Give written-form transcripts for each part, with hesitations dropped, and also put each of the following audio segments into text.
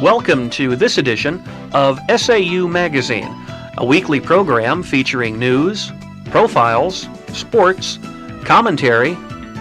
Welcome to this edition of SAU Magazine, a weekly program featuring news, profiles, sports, commentary,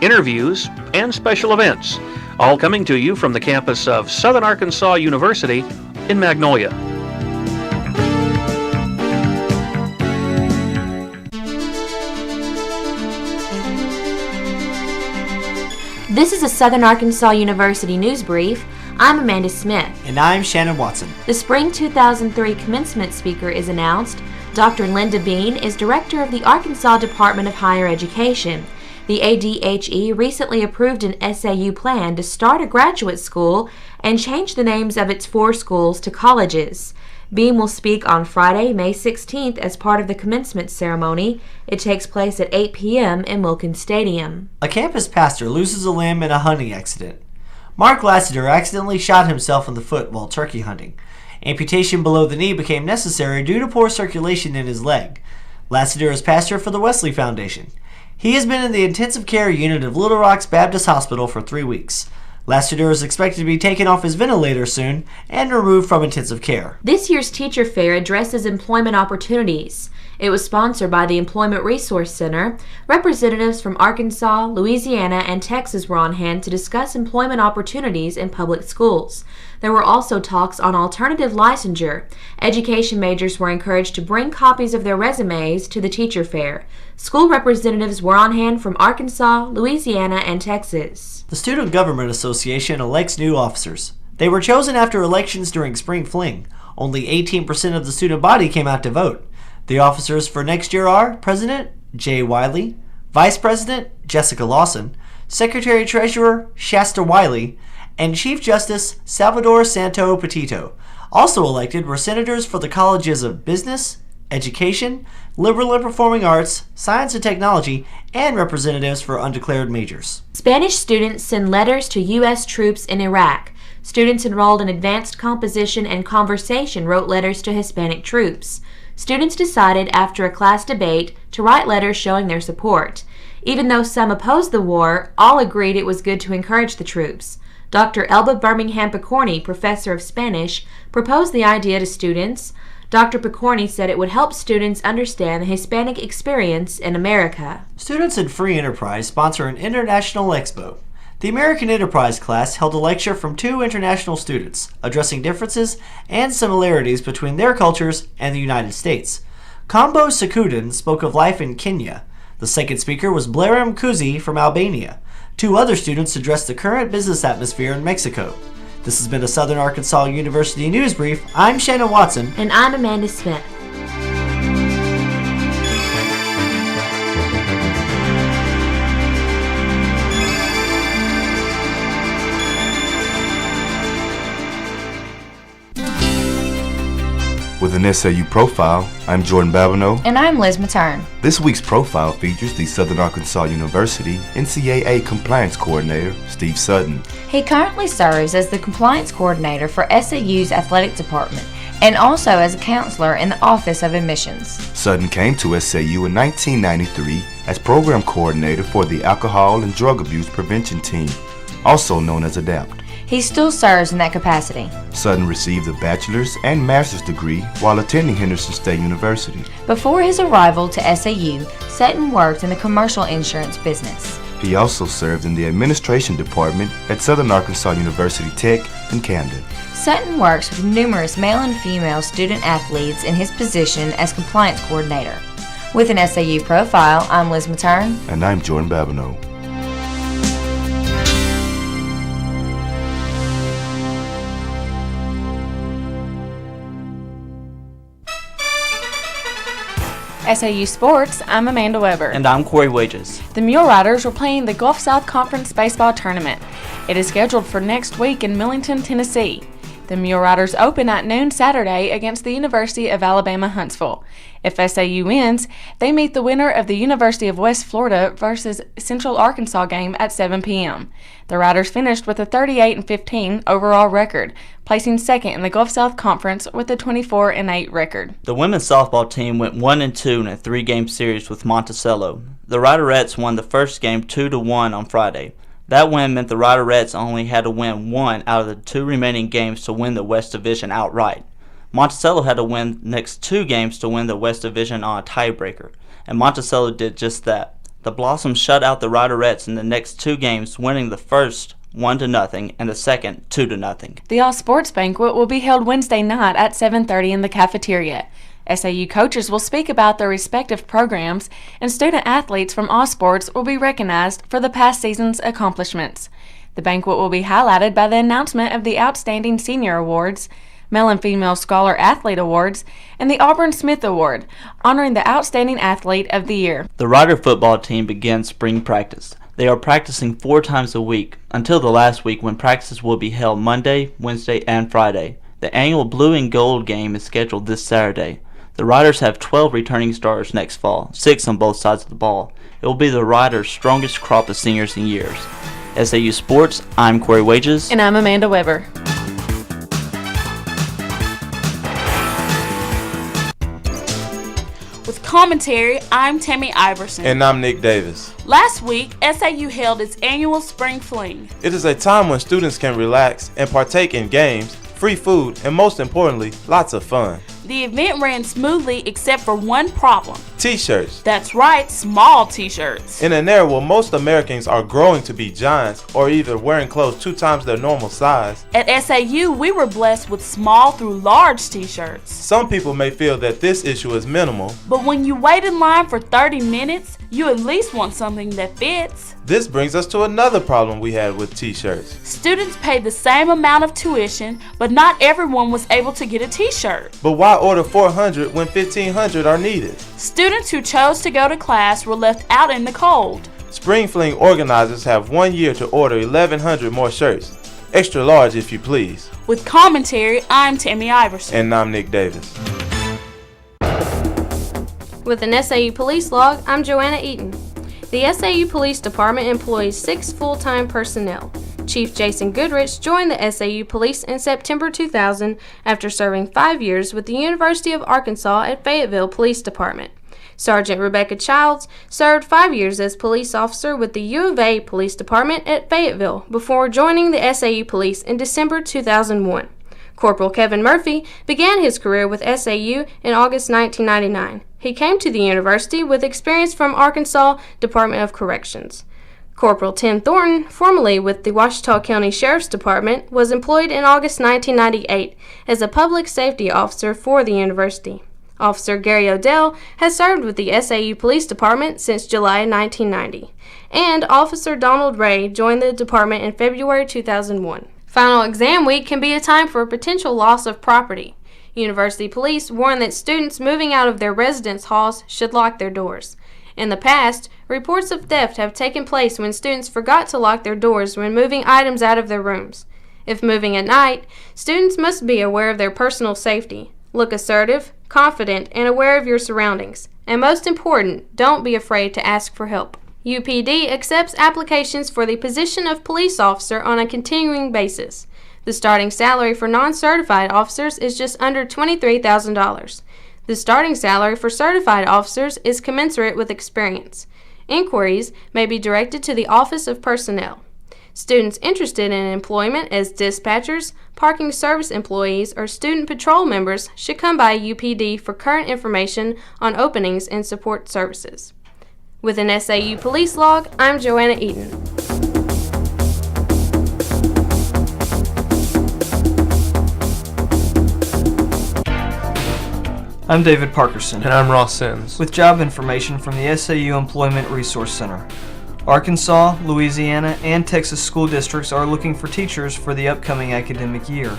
interviews, and special events, all coming to you from the campus of Southern Arkansas University in Magnolia. This is a Southern Arkansas University News Brief. I'm Amanda Smith. And I'm Shannon Watson. The Spring 2003 commencement speaker is announced. Dr. Linda Bean is Director of the Arkansas Department of Higher Education. The ADHE recently approved an SAU plan to start a graduate school and change the names of its 4 schools to colleges. Bean will speak on Friday, May 16th as part of the commencement ceremony. It takes place at 8 p.m. in Wilkins Stadium. A campus pastor loses a limb in a hunting accident. Mark Lassiter accidentally shot himself in the foot while turkey hunting. Amputation below the knee became necessary due to poor circulation in his leg. Lassiter is pastor for the Wesley Foundation. He has been in the intensive care unit of Little Rock's Baptist Hospital for 3 weeks. Lassiter is expected to be taken off his ventilator soon and removed from intensive care. This year's teacher fair addresses employment opportunities. It was sponsored by the Employment Resource Center. Representatives from Arkansas, Louisiana, and Texas were on hand to discuss employment opportunities in public schools. There were also talks on alternative licensure. Education majors were encouraged to bring copies of their resumes to the teacher fair. School representatives were on hand from Arkansas, Louisiana, and Texas. The Student Government Association elects new officers. They were chosen after elections during Spring Fling. Only 18% of the student body came out to vote. The officers for next year are President Jay Wiley, Vice President Jessica Lawson, Secretary-Treasurer Shasta Wiley, and Chief Justice Salvador Santo Petito. Also elected were senators for the colleges of Business, Education, Liberal and Performing Arts, Science and Technology, and representatives for undeclared majors. Spanish students send letters to U.S. troops in Iraq. Students enrolled in advanced composition and conversation wrote letters to Hispanic troops. Students decided after a class debate to write letters showing their support. Even though some opposed the war, all agreed it was good to encourage the troops. Dr. Elba Birmingham Picorni, professor of Spanish, proposed the idea to students. Dr. Picorni said it would help students understand the Hispanic experience in America. Students in Free Enterprise sponsor an international expo. The American Enterprise class held a lecture from 2 international students, addressing differences and similarities between their cultures and the United States. Kambo Sakudin spoke of life in Kenya. The second speaker was Blaram Kuzi from Albania. 2 other students addressed the current business atmosphere in Mexico. This has been a Southern Arkansas University News Brief. I'm Shannon Watson. And I'm Amanda Smith. With an SAU profile, I'm Jordan Babineaux. And I'm Liz Mattern. This week's profile features the Southern Arkansas University NCAA Compliance Coordinator, Steve Sutton. He currently serves as the Compliance Coordinator for SAU's Athletic Department and also as a counselor in the Office of Admissions. Sutton came to SAU in 1993 as Program Coordinator for the Alcohol and Drug Abuse Prevention Team, also known as ADAPT. He still serves in that capacity. Sutton received a bachelor's and master's degree while attending Henderson State University. Before his arrival to SAU, Sutton worked in the commercial insurance business. He also served in the administration department at Southern Arkansas University Tech in Camden. Sutton works with numerous male and female student athletes in his position as compliance coordinator. With an SAU profile, I'm Liz Mattern. And I'm Jordan Babineaux. SAU Sports, I'm Amanda Weber. And I'm Cory Wages. The Mule Riders are playing the Gulf South Conference Baseball Tournament. It is scheduled for next week in Millington, Tennessee. The Mule Riders open at noon Saturday against the University of Alabama Huntsville. If SAU wins, they meet the winner of the University of West Florida versus Central Arkansas game at 7 p.m. The Riders finished with a 38-15 overall record, placing second in the Gulf South Conference with a 24-8 record. The women's softball team went 1-2 in a 3-game series with Monticello. The Riderettes won the first game 2-1 on Friday. That win meant the Riderettes only had to win one out of the 2 remaining games to win the West Division outright. Monticello had to win the next 2 games to win the West Division on a tiebreaker, and Monticello did just that. The Blossoms shut out the Riderettes in the next 2 games, winning the first 1-0 and the second 2-0. The All Sports Banquet will be held Wednesday night at 7:30 in the cafeteria. SAU coaches will speak about their respective programs, and student athletes from all sports will be recognized for the past season's accomplishments. The banquet will be highlighted by the announcement of the Outstanding Senior Awards, Male and Female Scholar Athlete Awards, and the Auburn Smith Award, honoring the Outstanding Athlete of the Year. The Rider football team begins spring practice. They are practicing 4 times a week until the last week when practices will be held Monday, Wednesday, and Friday. The annual Blue and Gold game is scheduled this Saturday. The Riders have 12 returning stars next fall, 6 on both sides of the ball. It will be the Riders' strongest crop of seniors in years. SAU Sports, I'm Cory Wages. And I'm Amanda Weber. With commentary, I'm Tammy Iverson. And I'm Nick Davis. Last week, SAU held its annual Spring Fling. It is a time when students can relax and partake in games, free food, and most importantly, lots of fun. The event ran smoothly except for one problem. T-shirts. That's right, small t-shirts. In an era where most Americans are growing to be giants or either wearing clothes 2 times their normal size, at SAU, we were blessed with small through large t-shirts. Some people may feel that this issue is minimal, but when you wait in line for 30 minutes, you at least want something that fits. This brings us to another problem we had with t-shirts. Students paid the same amount of tuition, but not everyone was able to get a t-shirt. But why order 400 when 1,500 are needed? Students who chose to go to class were left out in the cold. Spring Fling organizers have 1 year to order 1,100 more shirts. Extra large if you please. With commentary, I'm Tammy Iverson. And I'm Nick Davis. With an SAU Police log, I'm Joanna Eaton. The SAU Police Department employs 6 full-time personnel. Chief Jason Goodrich joined the SAU Police in September 2000 after serving 5 years with the University of Arkansas at Fayetteville Police Department. Sergeant Rebecca Childs served 5 years as police officer with the U of A Police Department at Fayetteville before joining the SAU Police in December 2001. Corporal Kevin Murphy began his career with SAU in August 1999. He came to the university with experience from Arkansas Department of Corrections. Corporal Tim Thornton, formerly with the Ouachita County Sheriff's Department, was employed in August 1998 as a public safety officer for the university. Officer Gary Odell has served with the SAU Police Department since July 1990. And Officer Donald Ray joined the department in February 2001. Final exam week can be a time for a potential loss of property. University police warn that students moving out of their residence halls should lock their doors. In the past, reports of theft have taken place when students forgot to lock their doors when moving items out of their rooms. If moving at night, students must be aware of their personal safety. Look assertive, confident, and aware of your surroundings. And most important, don't be afraid to ask for help. UPD accepts applications for the position of police officer on a continuing basis. The starting salary for non-certified officers is just under $23,000. The starting salary for certified officers is commensurate with experience. Inquiries may be directed to the Office of Personnel. Students interested in employment as dispatchers, parking service employees, or student patrol members should come by UPD for current information on openings and support services. With an SAU Police log, I'm Joanna Eaton. I'm David Parkerson. And I'm Ross Sims. With job information from the SAU Employment Resource Center. Arkansas, Louisiana, and Texas school districts are looking for teachers for the upcoming academic year.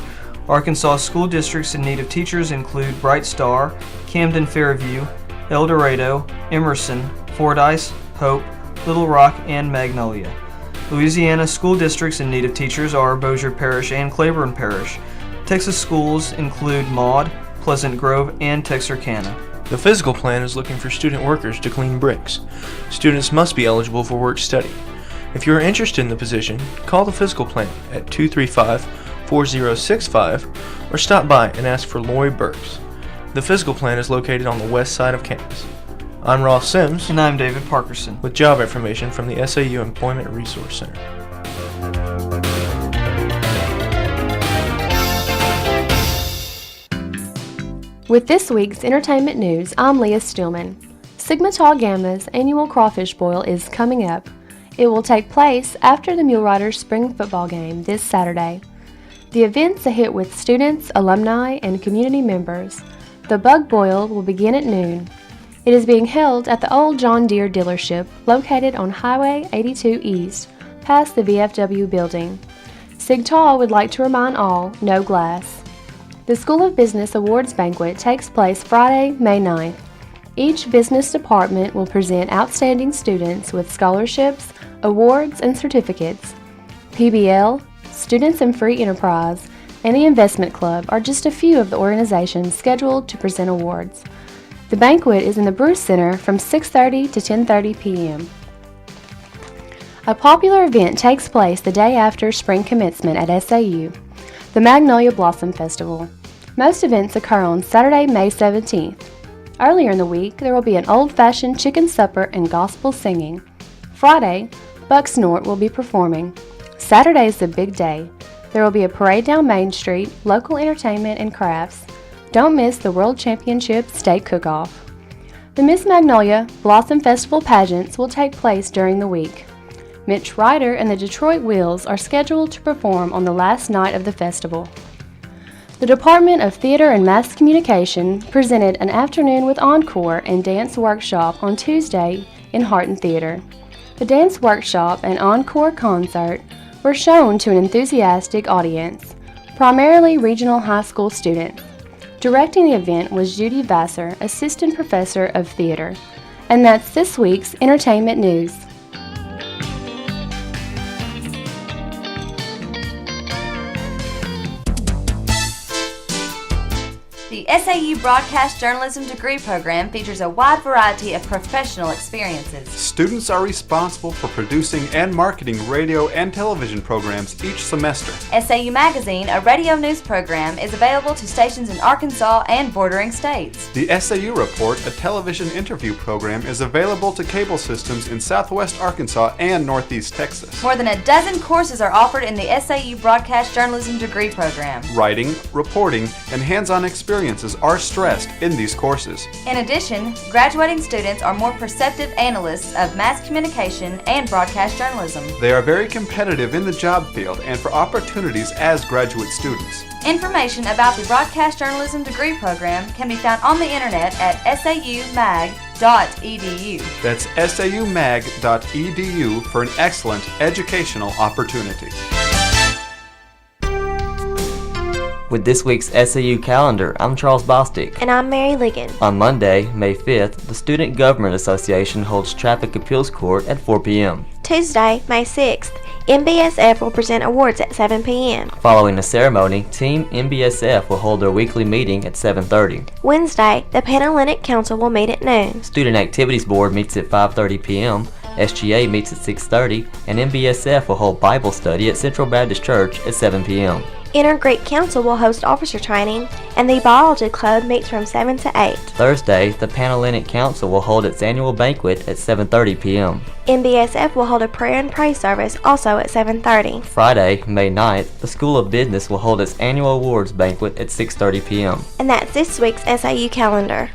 Arkansas school districts in need of teachers include Bright Star, Camden Fairview, El Dorado, Emerson, Fordyce, Hope, Little Rock, and Magnolia. Louisiana school districts in need of teachers are Bossier Parish and Claiborne Parish. Texas schools include Maud, Pleasant Grove, and Texarkana. The physical plan is looking for student workers to clean bricks. Students must be eligible for work study. If you are interested in the position, call the physical plan at 235-4065 or stop by and ask for Lori Burks. The physical plan is located on the west side of campus. I'm Ross Sims. And I'm David Parkerson. With job information from the SAU Employment Resource Center. With this week's entertainment news, I'm Leah Steelman. Sigma Tau Gamma's annual crawfish boil is coming up. It will take place after the Mule Riders spring football game this Saturday. The event's a hit with students, alumni, and community members. The bug boil will begin at noon. It is being held at the old John Deere dealership located on Highway 82 East, past the VFW building. Sig Tau would like to remind all, no glass. The School of Business Awards Banquet takes place Friday, May 9th. Each business department will present outstanding students with scholarships, awards, and certificates. PBL, Students in Free Enterprise, and the Investment Club are just a few of the organizations scheduled to present awards. The banquet is in the Bruce Center from 6:30 to 10:30 p.m. A popular event takes place the day after spring commencement at SAU, the Magnolia Blossom Festival. Most events occur on Saturday, May 17th. Earlier in the week, there will be an old-fashioned chicken supper and gospel singing. Friday, Buck Snort will be performing. Saturday is the big day. There will be a parade down Main Street, local entertainment and crafts. Don't miss the World Championship Steak Cook-Off. The Miss Magnolia Blossom Festival pageants will take place during the week. Mitch Ryder and the Detroit Wheels are scheduled to perform on the last night of the festival. The Department of Theater and Mass Communication presented an afternoon with encore and dance workshop on Tuesday in Harton Theater. The dance workshop and encore concert were shown to an enthusiastic audience, primarily regional high school students. Directing the event was Judy Vassar, Assistant Professor of Theater. And that's this week's entertainment news. The SAU Broadcast Journalism degree program features a wide variety of professional experiences. Students are responsible for producing and marketing radio and television programs each semester. SAU Magazine, a radio news program, is available to stations in Arkansas and bordering states. The SAU Report, a television interview program, is available to cable systems in southwest Arkansas and northeast Texas. More than a dozen courses are offered in the SAU Broadcast Journalism degree program. Writing, reporting, and hands-on experiences are stressed in these courses. In addition, graduating students are more perceptive analysts of mass communication and broadcast journalism. They are very competitive in the job field and for opportunities as graduate students. Information about the Broadcast Journalism degree program can be found on the internet at saumag.edu. That's saumag.edu for an excellent educational opportunity. With this week's SAU calendar, I'm Charles Bostick. And I'm Mary Ligon. On Monday, May 5th, the Student Government Association holds Traffic Appeals Court at 4 p.m. Tuesday, May 6th, MBSF will present awards at 7 p.m. Following the ceremony, Team MBSF will hold their weekly meeting at 7:30. Wednesday, the Panhellenic Council will meet at noon. Student Activities Board meets at 5:30 p.m., SGA meets at 6:30, and MBSF will hold Bible study at Central Baptist Church at 7 p.m. Inter-Greek Council will host officer training, and the Biology Club meets from 7 to 8. Thursday, the Panhellenic Council will hold its annual banquet at 7:30 p.m. MBSF will hold a prayer and praise service also at 7:30. Friday, May 9th, the School of Business will hold its annual awards banquet at 6:30 p.m. And that's this week's SAU calendar.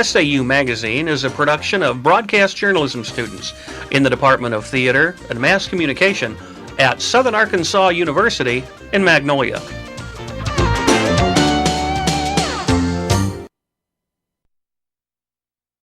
SAU Magazine is a production of broadcast journalism students in the Department of Theater and Mass Communication at Southern Arkansas University in Magnolia.